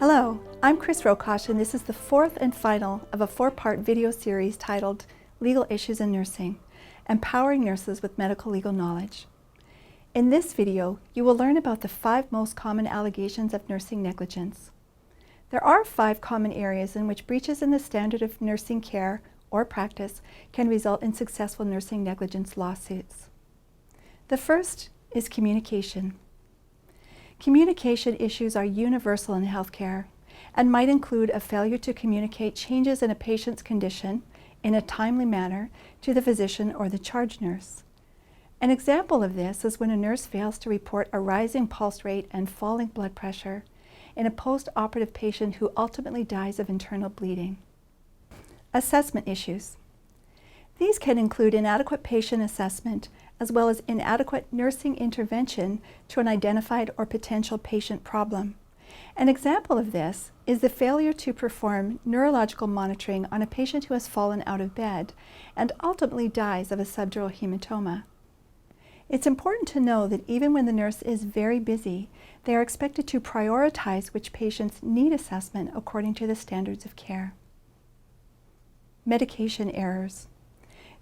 Hello, I'm Chris Rokosh, and this is the fourth and final of a four-part video series titled Legal Issues in Nursing, Empowering Nurses with Medical Legal Knowledge. In this video, you will learn about the 5 most common allegations of nursing negligence. There are 5 common areas in which breaches in the standard of nursing care or practice can result in successful nursing negligence lawsuits. The first is communication. Communication issues are universal in healthcare and might include a failure to communicate changes in a patient's condition in a timely manner to the physician or the charge nurse. An example of this is when a nurse fails to report a rising pulse rate and falling blood pressure in a post-operative patient who ultimately dies of internal bleeding. Assessment issues. These can include inadequate patient assessment as well as inadequate nursing intervention to an identified or potential patient problem. An example of this is the failure to perform neurological monitoring on a patient who has fallen out of bed and ultimately dies of a subdural hematoma. It's important to know that even when the nurse is very busy, they are expected to prioritize which patients need assessment according to the standards of care. Medication errors.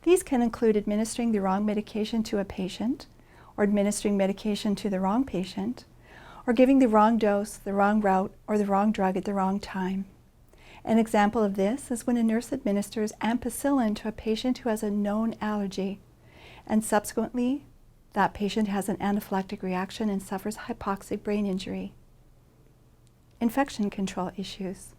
These can include administering the wrong medication to a patient, or administering medication to the wrong patient, or giving the wrong dose, the wrong route, or the wrong drug at the wrong time. An example of this is when a nurse administers ampicillin to a patient who has a known allergy, and subsequently that patient has an anaphylactic reaction and suffers hypoxic brain injury. Infection control issues.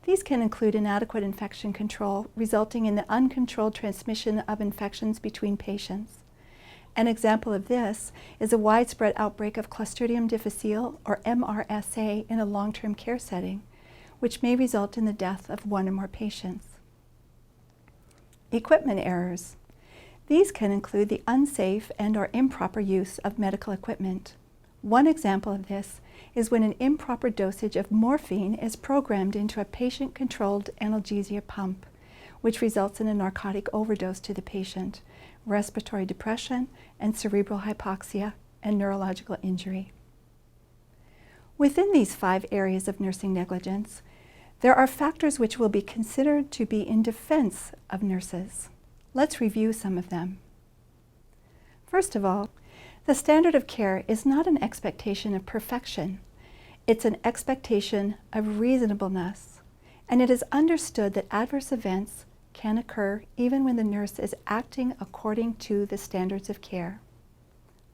These can include inadequate infection control, resulting in the uncontrolled transmission of infections between patients. An example of this is a widespread outbreak of Clostridium difficile, or MRSA, in a long-term care setting, which may result in the death of 1 or more patients. Equipment errors. These can include the unsafe and/or improper use of medical equipment. One example of this is when an improper dosage of morphine is programmed into a patient-controlled analgesia pump, which results in a narcotic overdose to the patient, respiratory depression, and cerebral hypoxia and neurological injury. Within these 5 areas of nursing negligence, there are factors which will be considered to be in defense of nurses. Let's review some of them. First of all, the standard of care is not an expectation of perfection. It's an expectation of reasonableness, and it is understood that adverse events can occur even when the nurse is acting according to the standards of care.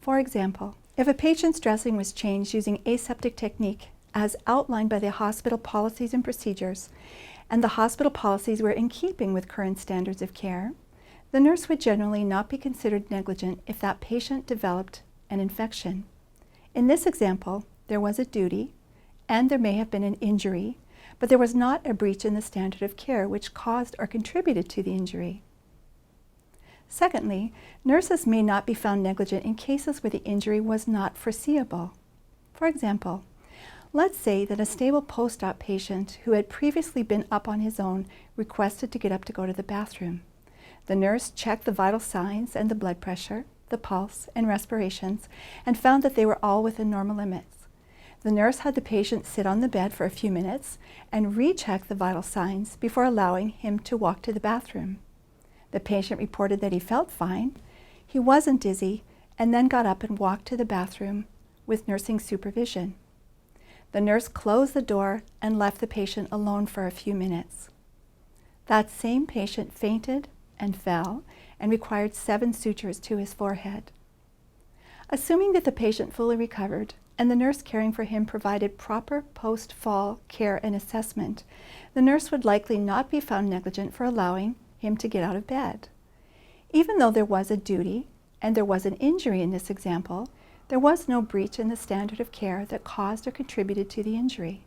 For example, if a patient's dressing was changed using aseptic technique as outlined by the hospital policies and procedures, and the hospital policies were in keeping with current standards of care, the nurse would generally not be considered negligent if that patient developed an infection. In this example, there was a duty, and there may have been an injury, but there was not a breach in the standard of care which caused or contributed to the injury. Secondly, nurses may not be found negligent in cases where the injury was not foreseeable. For example, let's say that a stable post-op patient who had previously been up on his own requested to get up to go to the bathroom. The nurse checked the vital signs and the blood pressure, the pulse, and respirations, and found that they were all within normal limits. The nurse had the patient sit on the bed for a few minutes and recheck the vital signs before allowing him to walk to the bathroom. The patient reported that he felt fine, he wasn't dizzy, and then got up and walked to the bathroom with nursing supervision. The nurse closed the door and left the patient alone for a few minutes. That same patient fainted and fell and required 7 sutures to his forehead. Assuming that the patient fully recovered and the nurse caring for him provided proper post-fall care and assessment, the nurse would likely not be found negligent for allowing him to get out of bed. Even though there was a duty and there was an injury in this example, there was no breach in the standard of care that caused or contributed to the injury.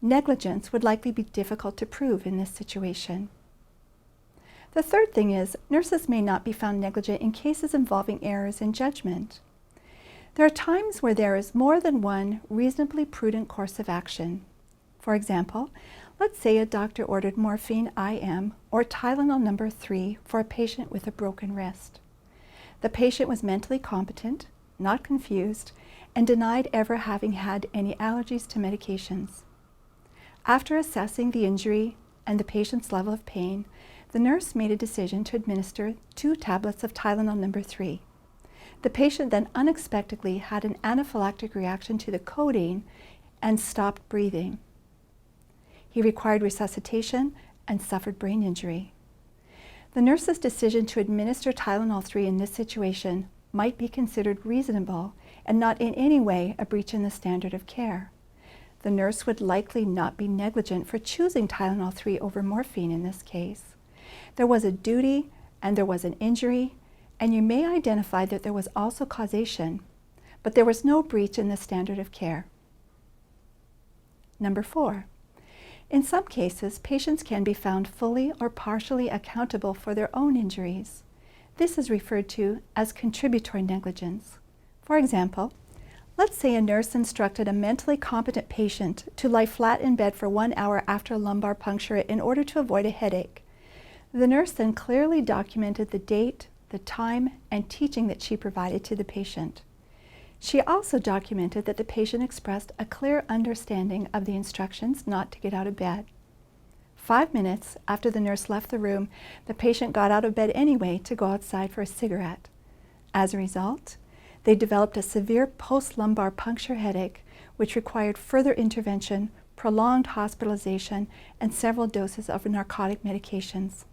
Negligence would likely be difficult to prove in this situation. The third thing is, nurses may not be found negligent in cases involving errors in judgment. There are times where there is more than one reasonably prudent course of action. For example, let's say a doctor ordered morphine IM or Tylenol number 3 for a patient with a broken wrist. The patient was mentally competent, not confused, and denied ever having had any allergies to medications. After assessing the injury and the patient's level of pain, the nurse made a decision to administer 2 tablets of Tylenol number 3. The patient then unexpectedly had an anaphylactic reaction to the codeine and stopped breathing. He required resuscitation and suffered brain injury. The nurse's decision to administer Tylenol 3 in this situation might be considered reasonable and not in any way a breach in the standard of care. The nurse would likely not be negligent for choosing Tylenol 3 over morphine in this case. There was a duty and there was an injury, and you may identify that there was also causation, but there was no breach in the standard of care. Number 4. In some cases, patients can be found fully or partially accountable for their own injuries. This is referred to as contributory negligence. For example, let's say a nurse instructed a mentally competent patient to lie flat in bed for 1 hour after a lumbar puncture in order to avoid a headache. The nurse then clearly documented the date, the time, and teaching that she provided to the patient. She also documented that the patient expressed a clear understanding of the instructions not to get out of bed. 5 minutes after the nurse left the room, the patient got out of bed anyway to go outside for a cigarette. As a result, they developed a severe post-lumbar puncture headache, which required further intervention, prolonged hospitalization, and several doses of narcotic medications.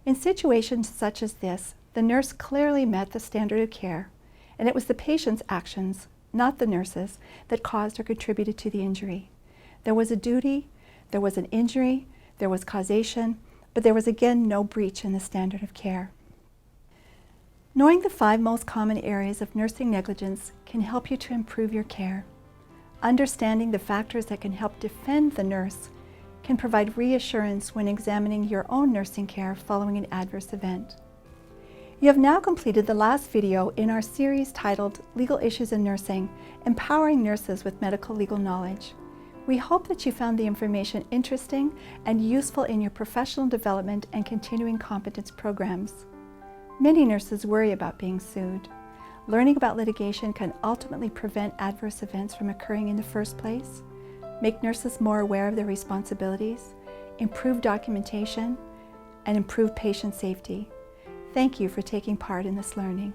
In situations such as this, the nurse clearly met the standard of care, and it was the patient's actions, not the nurse's, that caused or contributed to the injury. There was a duty, there was an injury, there was causation, but there was again no breach in the standard of care. Knowing the 5 most common areas of nursing negligence can help you to improve your care. Understanding the factors that can help defend the nurse can provide reassurance when examining your own nursing care following an adverse event. You have now completed the last video in our series titled Legal Issues in Nursing, Empowering Nurses with Medical Legal Knowledge. We hope that you found the information interesting and useful in your professional development and continuing competence programs. Many nurses worry about being sued. Learning about litigation can ultimately prevent adverse events from occurring in the first place, make nurses more aware of their responsibilities, improve documentation, and improve patient safety. Thank you for taking part in this learning.